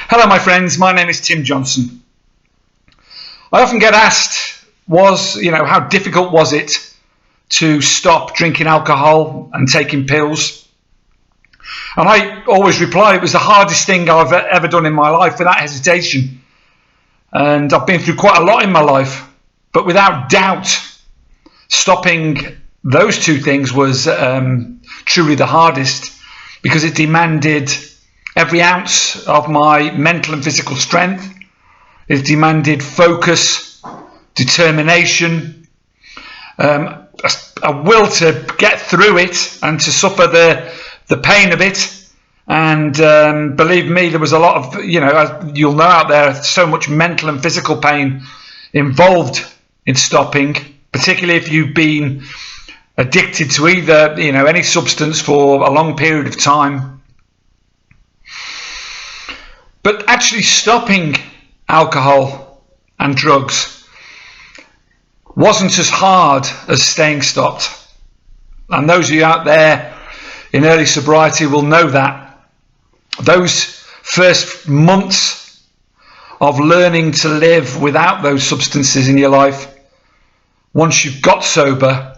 Hello my friends, my name is Tim Johnson. I often get asked, how difficult was it to stop drinking alcohol and taking pills? And I always reply, it was the hardest thing I've ever done in my life without hesitation. And I've been through quite a lot in my life, but without doubt, stopping those two things was truly the hardest, because it demanded every ounce of my mental and physical strength. It demanded focus, determination, a will to get through it and to suffer the pain of it. And believe me, there was a lot of, as you'll know out there, so much mental and physical pain involved in stopping, particularly if you've been addicted to either, any substance for a long period of time. But actually stopping alcohol and drugs wasn't as hard as staying stopped. And those of you out there in early sobriety will know that. Those first months of learning to live without those substances in your life, once you've got sober,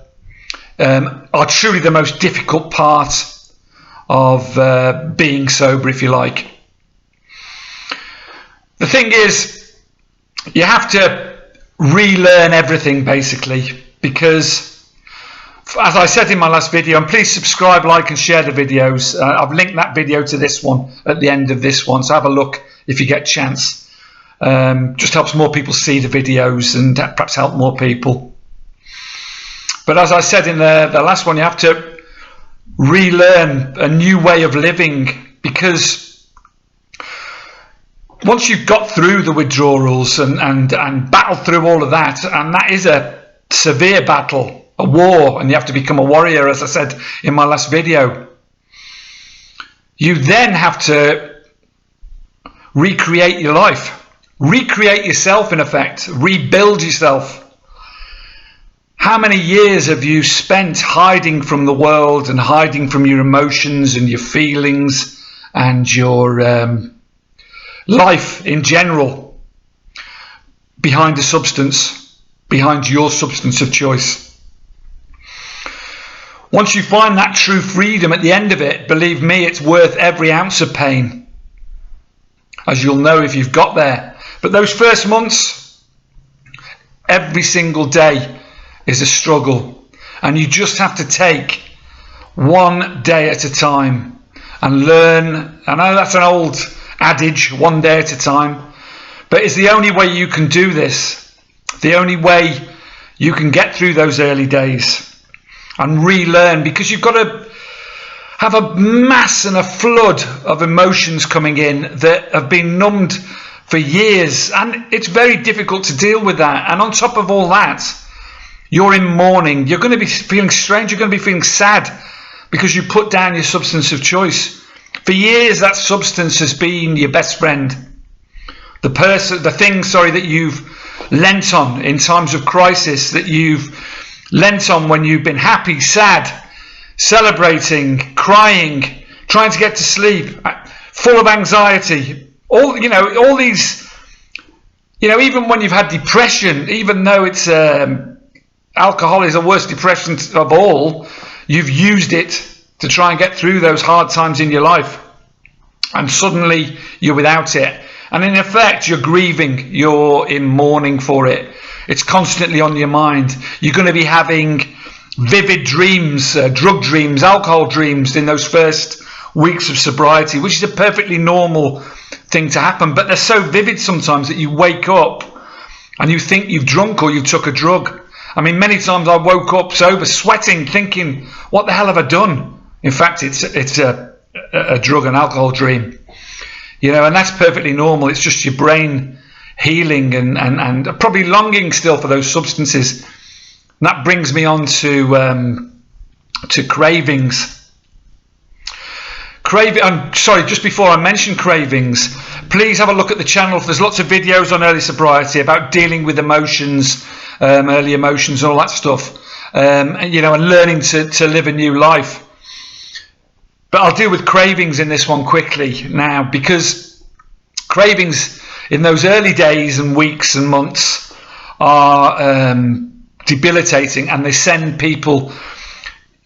are truly the most difficult part of being sober, if you like. The thing is, you have to relearn everything basically, because as I said in my last video, and please subscribe, like and share the videos. I've linked that video to this one at the end of this one, so have a look if you get a chance. Just helps more people see the videos and perhaps help more people. But as I said in the last one, you have to relearn a new way of living, because once you've got through the withdrawals and battled through all of that, and that is a severe battle, a war, and you have to become a warrior, as I said in my last video, you then have to recreate your life, recreate yourself in effect, rebuild yourself. How many years have you spent hiding from the world and hiding from your emotions and your feelings and your life in general, behind a substance, behind your substance of choice? Once you find that true freedom at the end of it, believe me, it's worth every ounce of pain, as you'll know if you've got there. But those first months, every single day is a struggle, and you just have to take one day at a time and learn. I know that's an old adage, one day at a time, but it's the only way you can do this, the only way you can get through those early days and relearn, because you've got to have a mass and a flood of emotions coming in that have been numbed for years, and it's very difficult to deal with that. And on top of all that, you're in mourning, you're going to be feeling strange, you're going to be feeling sad because you put down your substance of choice. For years, that substance has been your best friend. The thing that you've lent on in times of crisis, that you've lent on when you've been happy, sad, celebrating, crying, trying to get to sleep, full of anxiety. All these, even when you've had depression, even though it's alcohol is the worst depression of all, you've used it to try and get through those hard times in your life, and suddenly you're without it, and in effect you're grieving, you're in mourning for it. It's constantly on your mind. You're going to be having vivid dreams, drug dreams, alcohol dreams in those first weeks of sobriety, which is a perfectly normal thing to happen, but they're so vivid sometimes that you wake up and you think you've drunk or you took a drug. I mean, many times I woke up sober, sweating, thinking, what the hell have I done? In fact, it's a drug and alcohol dream, and that's perfectly normal. It's just your brain healing and probably longing still for those substances. And that brings me on to cravings. I'm sorry, just before I mention cravings, please have a look at the channel. There's lots of videos on early sobriety about dealing with emotions, early emotions, and all that stuff, and learning to live a new life. But I'll deal with cravings in this one quickly now, because Cravings in those early days and weeks and months are debilitating, and they send people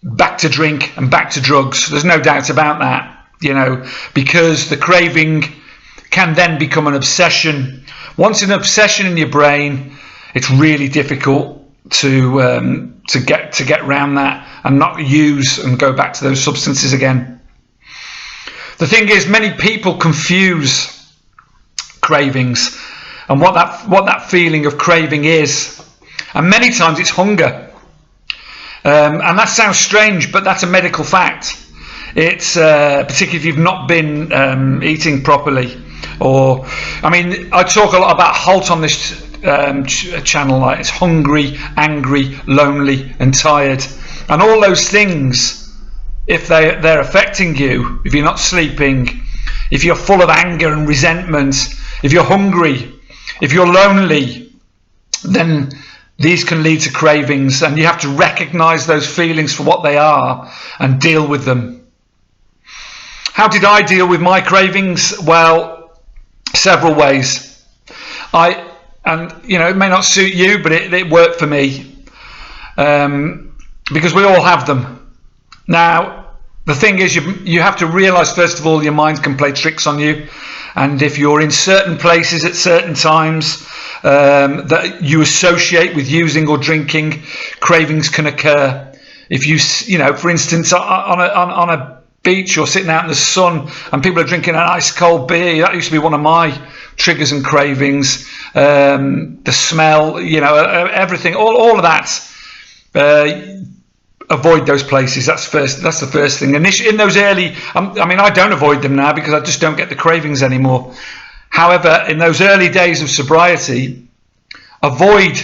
back to drink and back to drugs. There's no doubt about that, because the craving can then become an obsession. Once an obsession in your brain, it's really difficult to get around that and not use and go back to those substances again. The thing is, many people confuse cravings and what that feeling of craving is, and many times it's hunger. And that sounds strange, but that's a medical fact. It's particularly if you've not been eating properly, I talk a lot about HALT on this channel. Like, it's hungry, angry, lonely, and tired, and all those things. If they're affecting you, if you're not sleeping, if you're full of anger and resentment, if you're hungry, if you're lonely, then these can lead to cravings, and you have to recognize those feelings for what they are and deal with them. How did I deal with my cravings? Well, several ways. It may not suit you, but it worked for me, because we all have them. Now, the thing is, you have to realize, first of all, your mind can play tricks on you, and if you're in certain places at certain times that you associate with using or drinking, cravings can occur. If for instance, on a beach, you're sitting out in the sun and people are drinking an ice cold beer, that used to be one of my triggers and cravings. The smell, everything, all of that. Avoid those places. That's the first thing. And in those early, I don't avoid them now because I just don't get the cravings anymore. However, in those early days of sobriety, avoid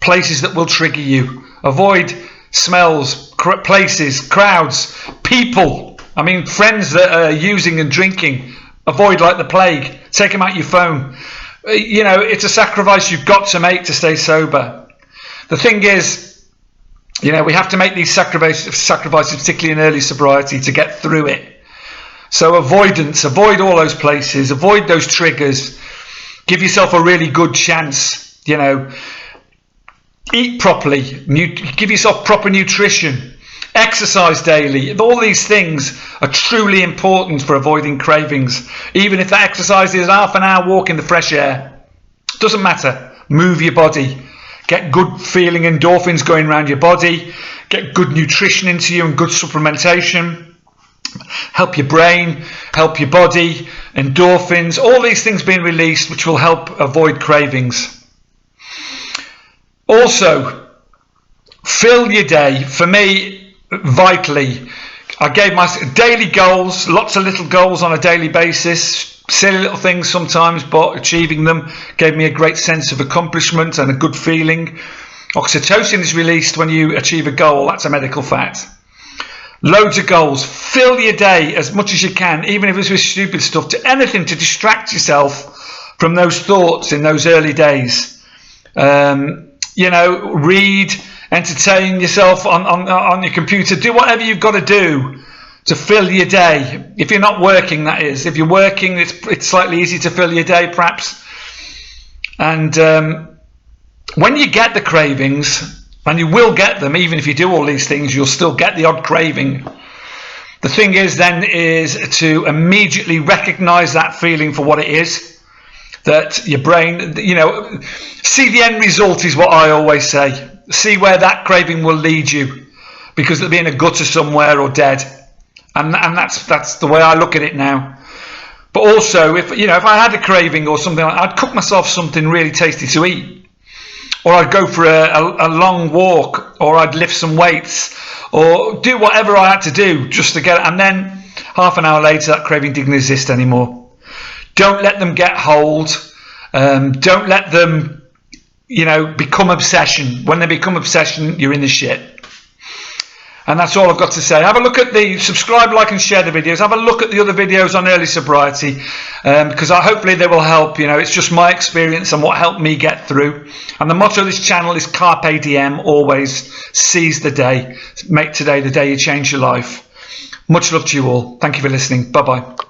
places that will trigger you. Avoid smells, places, crowds, people. Friends that are using and drinking. Avoid like the plague. Take them out your phone. It's a sacrifice you've got to make to stay sober. The thing is, we have to make these sacrifices, particularly in early sobriety, to get through it. So avoid all those places, avoid those triggers, give yourself a really good chance, eat properly, give yourself proper nutrition, exercise daily. All these things are truly important for avoiding cravings. Even if that exercise is half an hour walk in the fresh air, doesn't matter. Move your body. Get good feeling endorphins going around your body. Get good nutrition into you and good supplementation. Help your brain, help your body, endorphins, all these things being released, which will help avoid cravings. Also, fill your day. For me, vitally, I gave my daily goals, lots of little goals on a daily basis. Silly little things sometimes, but achieving them gave me a great sense of accomplishment and a good feeling. Oxytocin is released when you achieve a goal. That's a medical fact. Loads of goals. Fill your day as much as you can, even if it's with stupid stuff, to anything to distract yourself from those thoughts in those early days. Read, entertain yourself on your computer. Do whatever you've got to do to fill your day. If you're not working, that is. If you're working, it's slightly easy to fill your day, perhaps. And when you get the cravings, and you will get them, even if you do all these things, you'll still get the odd craving. The thing is to immediately recognize that feeling for what it is. That your brain, see the end result is what I always say. See where that craving will lead you, because it'll be in a gutter somewhere or dead. And that's the way I look at it now. But also, if I had a craving or something, I'd cook myself something really tasty to eat, or I'd go for a long walk, or I'd lift some weights, or do whatever I had to do just to get it. And then half an hour later, that craving didn't exist anymore. Don't let them get hold. Don't let them, become obsession. When they become obsession, you're in the shit. And that's all I've got to say. Have a look at subscribe, like, and share the videos. Have a look at the other videos on early sobriety, because hopefully they will help. It's just my experience and what helped me get through. And the motto of this channel is Carpe Diem, always seize the day. Make today the day you change your life. Much love to you all. Thank you for listening. Bye-bye.